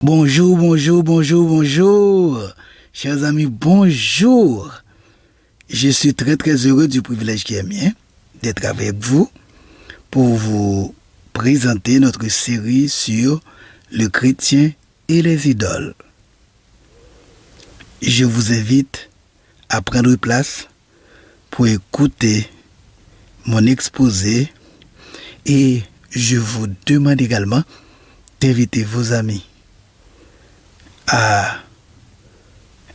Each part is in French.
Bonjour, bonjour, bonjour, bonjour. Chers amis, bonjour. Je suis très très heureux du privilège qui est mien d'être avec vous pour vous présenter notre série sur le chrétien et les idoles. Je vous invite à prendre place pour écouter mon exposé et je vous demande également d'inviter vos amis à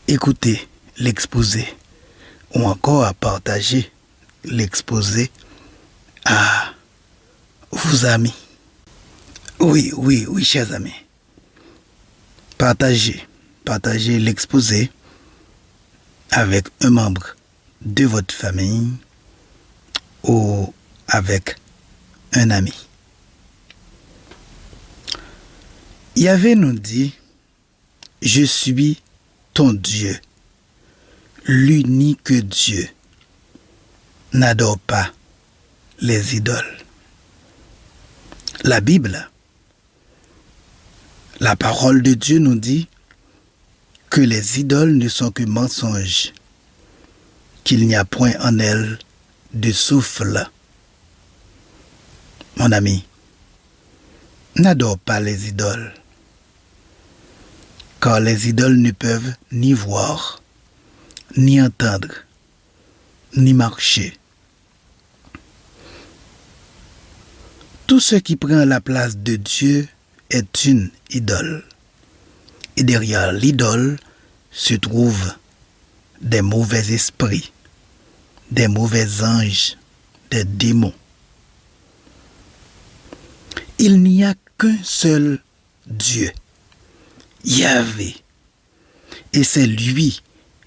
écouter l'exposé ou encore à partager l'exposé à vos amis. Oui, chers amis. Partagez l'exposé avec un membre de votre famille ou avec un ami. Yahvé nous dit: je suis ton Dieu, l'unique Dieu. N'adore pas les idoles. La Bible, la parole de Dieu nous dit que les idoles ne sont que mensonges, qu'il n'y a point en elles de souffle. Mon ami, n'adore pas les idoles, car les idoles ne peuvent ni voir, ni entendre, ni marcher. Tout ce qui prend la place de Dieu est une idole. Et derrière l'idole se trouvent des mauvais esprits, des mauvais anges, des démons. Il n'y a qu'un seul Dieu, Yahvé, et c'est lui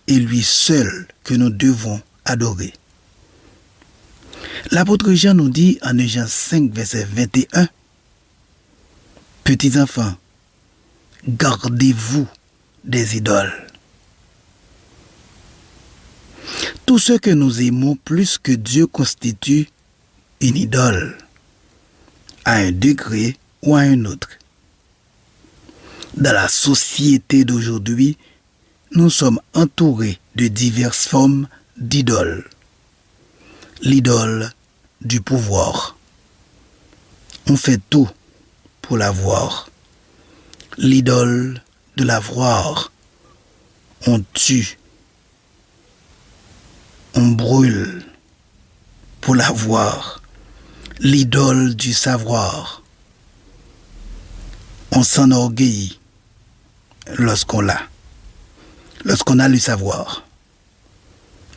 et lui seul que nous devons adorer. L'apôtre Jean nous dit en Jean 5, verset 21, « Petits enfants, gardez-vous des idoles. » Tout ce que nous aimons plus que Dieu constitue une idole, à un degré ou à un autre. Dans la société d'aujourd'hui, nous sommes entourés de diverses formes d'idoles. L'idole du pouvoir. On fait tout pour l'avoir. L'idole de l'avoir. On tue. On brûle pour l'avoir. L'idole du savoir. On s'enorgueillit lorsqu'on l'a. Lorsqu'on a le savoir.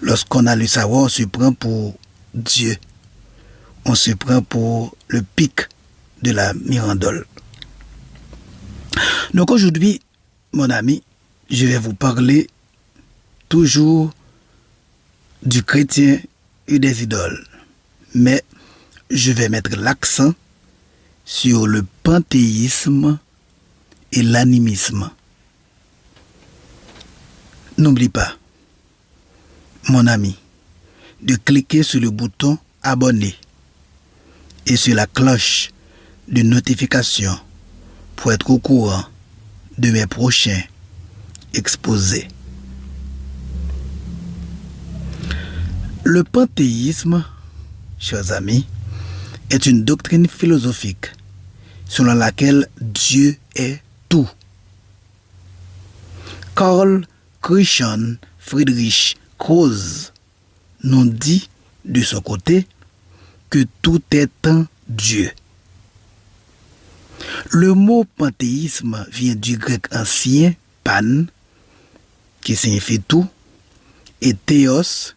Lorsqu'on a le savoir, on se prend pour Dieu. On se prend pour le pic de la mirandole. Donc aujourd'hui, mon ami, je vais vous parler toujours du chrétien et des idoles. Mais je vais mettre l'accent sur le panthéisme et l'animisme. N'oublie pas, mon ami, de cliquer sur le bouton abonner et sur la cloche de notification pour être au courant de mes prochains exposés. Le panthéisme, chers amis, est une doctrine philosophique selon laquelle Dieu est tout. Carl Christian Friedrich Krause nous dit de son côté que tout est en Dieu. Le mot panthéisme vient du grec ancien pan, qui signifie tout, et théos,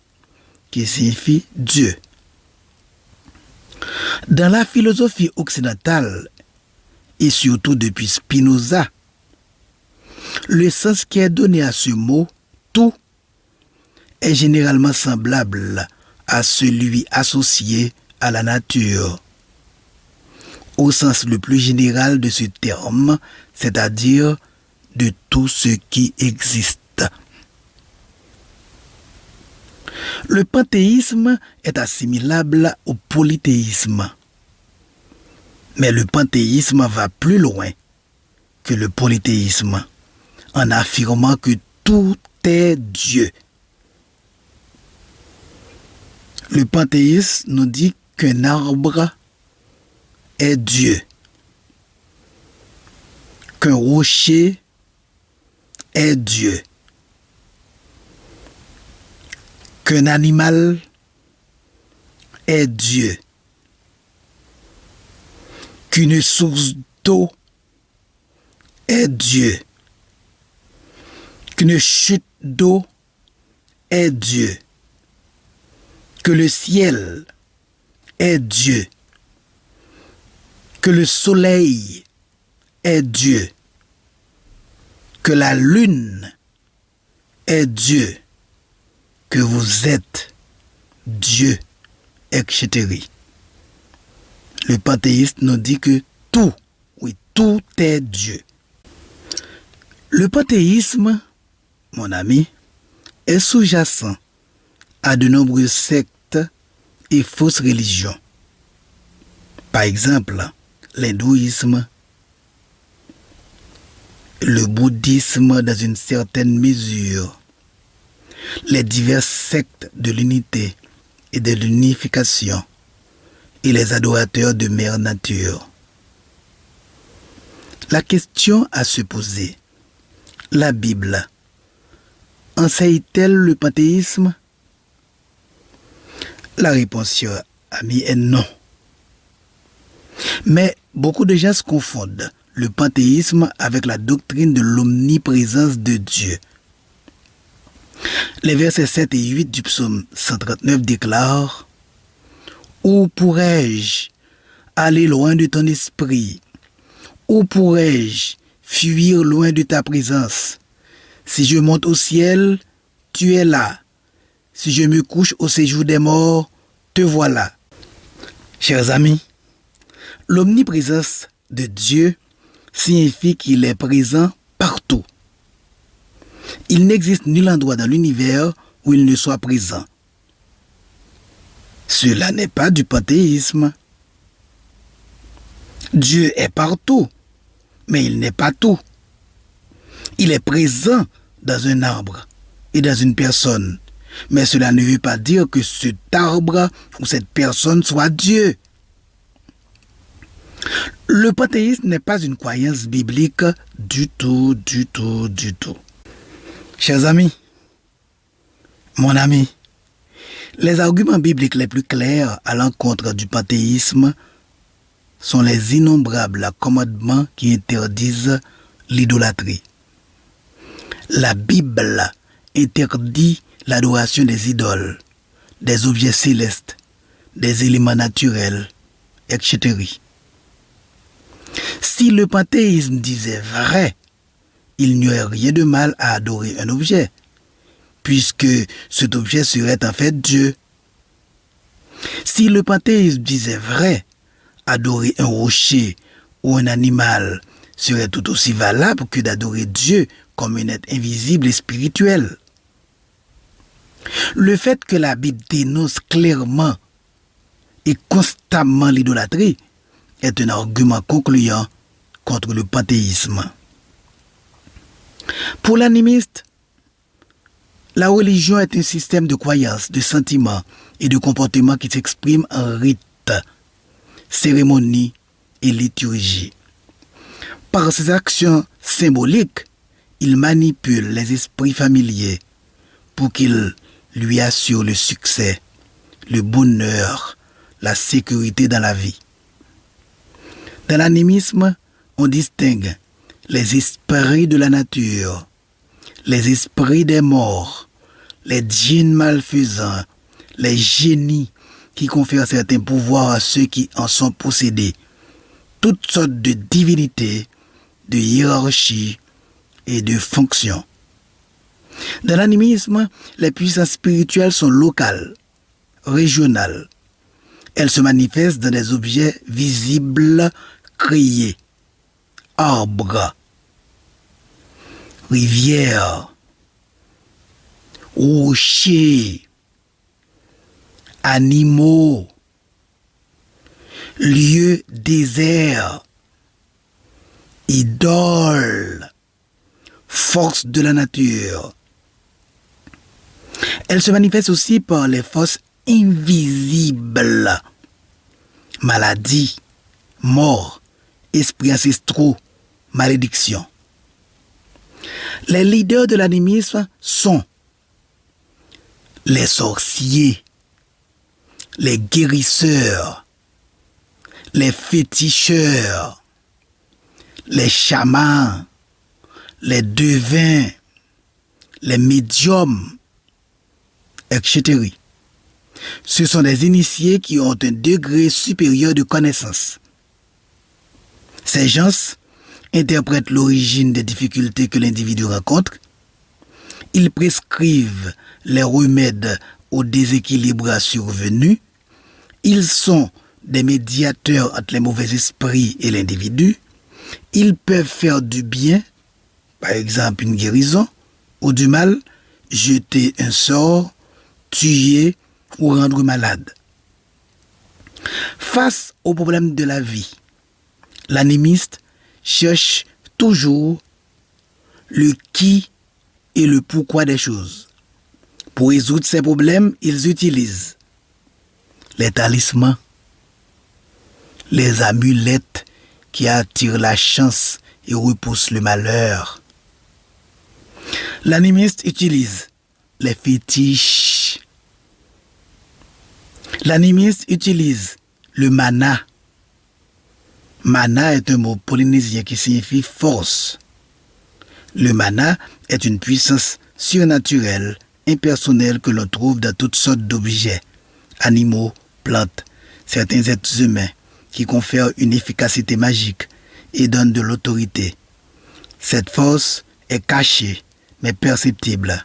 qui signifie Dieu. Dans la philosophie occidentale, et surtout depuis Spinoza, le sens qui est donné à ce mot « tout » est généralement semblable à celui associé à la nature, au sens le plus général de ce terme, c'est-à-dire de tout ce qui existe. Le panthéisme est assimilable au polythéisme. Mais le panthéisme va plus loin que le polythéisme en affirmant que tout est Dieu. Le panthéisme nous dit qu'un arbre est Dieu, qu'un rocher est Dieu, qu'un animal est Dieu, qu'une source d'eau est Dieu, qu'une chute d'eau est Dieu, que le ciel est Dieu, que le soleil est Dieu, que la lune est Dieu, que vous êtes Dieu, etc. Le panthéiste nous dit que tout, oui, tout est Dieu. Le panthéisme, mon ami, est sous-jacent à de nombreuses sectes et fausses religions. Par exemple, l'hindouisme, le bouddhisme dans une certaine mesure, les diverses sectes de l'unité et de l'unification et les adorateurs de mère nature. La question à se poser, la Bible enseigne-t-elle le panthéisme? La réponse, chers amis, est non. Mais beaucoup de gens se confondent le panthéisme avec la doctrine de l'omniprésence de Dieu. Les versets 7 et 8 du psaume 139 déclarent « Où pourrais-je aller loin de ton esprit? Où pourrais-je fuir loin de ta présence? Si je monte au ciel, tu es là. Si je me couche au séjour des morts, te voilà. » Chers amis, l'omniprésence de Dieu signifie qu'il est présent partout. Il n'existe nul endroit dans l'univers où il ne soit présent. Cela n'est pas du panthéisme. Dieu est partout, mais il n'est pas tout. Il est présent dans un arbre et dans une personne, mais cela ne veut pas dire que cet arbre ou cette personne soit Dieu. Le panthéisme n'est pas une croyance biblique du tout. Chers amis, mon ami, les arguments bibliques les plus clairs à l'encontre du panthéisme sont les innombrables commandements qui interdisent l'idolâtrie. La Bible interdit l'adoration des idoles, des objets célestes, des éléments naturels, etc. Si le panthéisme disait vrai, il n'y aurait rien de mal à adorer un objet, puisque cet objet serait en fait Dieu. Si le panthéisme disait vrai, adorer un rocher ou un animal serait tout aussi valable que d'adorer Dieu comme un être invisible et spirituel. Le fait que la Bible dénonce clairement et constamment l'idolâtrie est un argument concluant contre le panthéisme. Pour l'animiste, la religion est un système de croyances, de sentiments et de comportements qui s'expriment en rites, cérémonies et liturgies. Par ses actions symboliques, il manipule les esprits familiers pour qu'ils lui assurent le succès, le bonheur, la sécurité dans la vie. Dans l'animisme, on distingue les esprits de la nature, les esprits des morts, les djinns malfaisants, les génies qui confèrent certains pouvoirs à ceux qui en sont possédés, toutes sortes de divinités, de hiérarchies et de fonctions. Dans l'animisme, les puissances spirituelles sont locales, régionales. Elles se manifestent dans des objets visibles créés, arbres, rivières, rochers, animaux, lieux déserts, idole, force de la nature. Elle se manifeste aussi par les forces invisibles, maladie, mort, esprits ancestraux, malédiction. Les leaders de l'animisme sont les sorciers, les guérisseurs, les féticheurs, les chamans, les devins, les médiums, etc. Ce sont des initiés qui ont un degré supérieur de connaissance. Ces gens interprètent l'origine des difficultés que l'individu rencontre. Ils prescrivent les remèdes aux déséquilibres survenus. Ils sont des médiateurs entre les mauvais esprits et l'individu. Ils peuvent faire du bien, par exemple une guérison, ou du mal, jeter un sort, tuer ou rendre malade. Face aux problèmes de la vie, l'animiste cherche toujours le qui et le pourquoi des choses. Pour résoudre ces problèmes, ils utilisent les talismans, les amulettes qui attirent la chance et repoussent le malheur. L'animiste utilise les fétiches. L'animiste utilise le mana. Mana est un mot polynésien qui signifie force. Le mana est une puissance surnaturelle, impersonnelle que l'on trouve dans toutes sortes d'objets, animaux, plantes, certains êtres humains, qui confèrent une efficacité magique et donnent de l'autorité. Cette force est cachée, mais perceptible.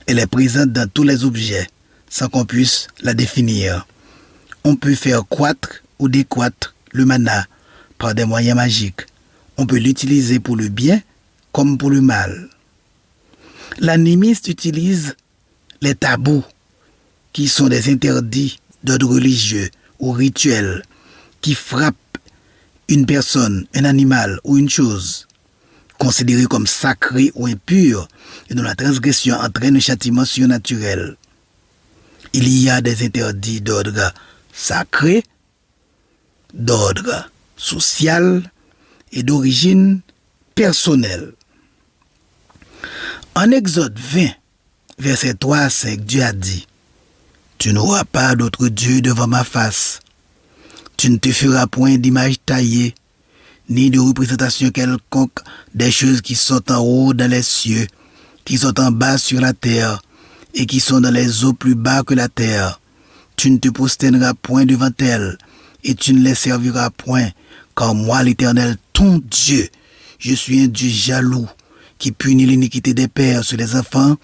Elle est présente dans tous les objets, sans qu'on puisse la définir. On peut faire croître ou décroître le mana par des moyens magiques. On peut l'utiliser pour le bien comme pour le mal. L'animiste utilise les tabous, qui sont des interdits d'ordre religieux ou rituel, qui frappent une personne, un animal ou une chose, considérée comme sacrée ou impure, et dont la transgression entraîne un châtiment surnaturel. Il y a des interdits d'ordre sacré, d'ordre social et d'origine personnelle. En Exode 20, versets 3 à 5, Dieu a dit: « Tu n'auras pas d'autre Dieu devant ma face. Tu ne te feras point d'image taillée, ni de représentation quelconque des choses qui sont en haut dans les cieux, qui sont en bas sur la terre, et qui sont dans les eaux plus bas que la terre. Tu ne te prosterneras point devant elles, et tu ne les serviras point, car moi, l'Éternel, ton Dieu, je suis un Dieu jaloux, qui punit l'iniquité des pères sur les enfants,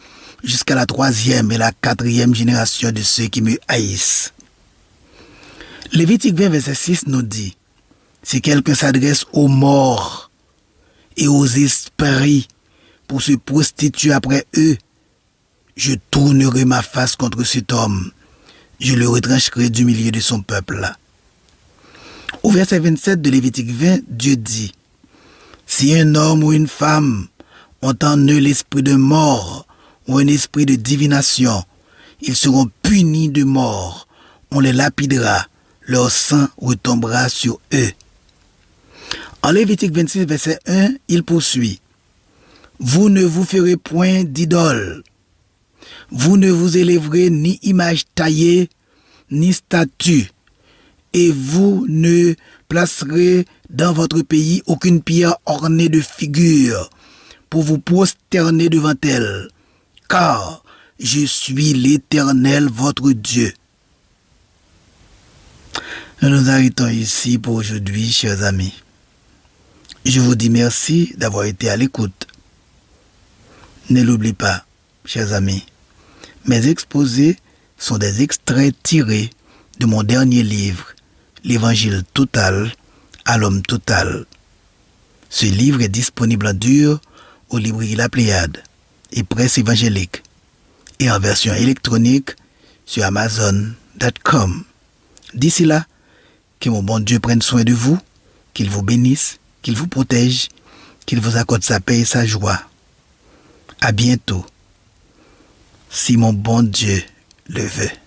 jusqu'à la 3e et la 4e génération de ceux qui me haïssent. » Lévitique 20, verset 6 nous dit: « Si quelqu'un s'adresse aux morts et aux esprits pour se prostituer après eux, je tournerai ma face contre cet homme, je le retrancherai du milieu de son peuple. » Au verset 27 de Lévitique 20, Dieu dit: « Si un homme ou une femme ont en eux l'esprit de mort ou un esprit de divination, ils seront punis de mort, on les lapidera, leur sang retombera sur eux. » En Lévitique 26, verset 1, il poursuit: « Vous ne vous ferez point d'idole, vous ne vous élèverez ni image taillée, ni statue, et vous ne placerez dans votre pays aucune pierre ornée de figures pour vous prosterner devant elle, car je suis l'Éternel votre Dieu. » Nous nous arrêtons ici pour aujourd'hui, chers amis. Je vous dis merci d'avoir été à l'écoute. Ne l'oubliez pas, chers amis, mes exposés sont des extraits tirés de mon dernier livre, l'Évangile total à l'homme total. Ce livre est disponible en dur aux librairies La Pléiade et Presse évangélique et en version électronique sur Amazon.com. D'ici là, que mon bon Dieu prenne soin de vous, qu'il vous bénisse, qu'il vous protège qu'il vous accorde sa paix et sa joie. À bientôt, si mon bon Dieu le veut.